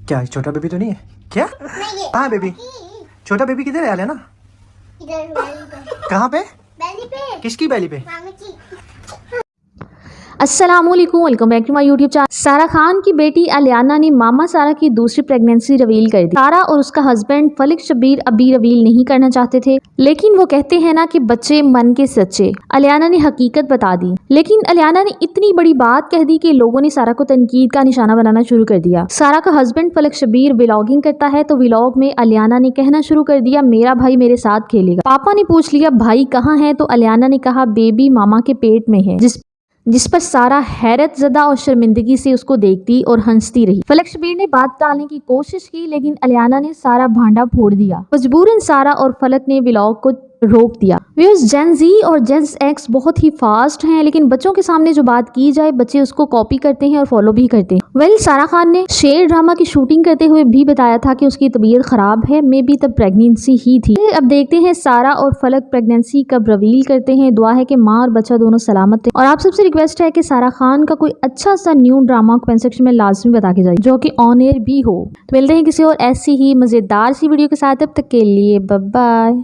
क्या छोटा बेबी तो नहीं है क्या? हाँ बेबी, छोटा बेबी किधर है? अलियाना इधर कहाँ पे? बेली पे। किसकी बेली पे? मामी की। अस्सलामुअलैकुम, welcome back to my YouTube channel. Sara Khan की बेटी अलियाना ने मामा सारा की दूसरी प्रेगनेंसी रिवील कर दी। सारा और उसका हस्बैंड फलिक शब्बीर अभी रिवील नहीं करना चाहते थे, लेकिन वो कहते हैं ना कि बच्चे मन के सच्चे। अलियाना ने हकीकत बता दी, लेकिन अलियाना ने इतनी बड़ी बात कह दी कि लोगों ने सारा को तनकीद का निशाना बनाना शुरू कर दिया। सारा का हस्बैंड फलिक शब्बीर व्लॉगिंग करता है, तो व्लॉग में अलियाना ने कहना शुरू कर दिया, मेरा भाई मेरे साथ खेलेगा। पापा ने पूछ लिया भाई कहाँ है, तो अलियाना ने कहा बेबी मामा के पेट में है, जिस पर सारा हैरत ज़दा और शर्मिंदगी से उसको देखती और हंसती रही। फलिक शब्बीर ने बात टालने की कोशिश की, लेकिन अलियाना ने सारा भांडा फोड़ दिया। मजबूरन सारा और फलक ने व्लॉग को रोक दिया। व्यूअर्स, जेन जी और जेन एक्स बहुत ही फास्ट हैं, लेकिन बच्चों के सामने जो बात की जाए बच्चे उसको कॉपी करते हैं और फॉलो भी करते हैं। सारा खान ने शेर ड्रामा की शूटिंग करते हुए भी बताया था कि उसकी तबीयत खराब है, मे बी तब प्रेगनेंसी ही थी। अब देखते हैं सारा और फलक प्रेगनेंसी कब रिवील करते हैं। दुआ है कि माँ और बच्चा दोनों सलामत है। और आप सबसे रिक्वेस्ट है कि सारा खान का कोई अच्छा सा न्यू ड्रामा कमेंट सेक्शन में लाजमी बता के जाए, जो कि ऑन एयर भी हो। तो मिलते हैं किसी और ऐसी ही मजेदार सी वीडियो के साथ, तब तक के लिए बाय बाय।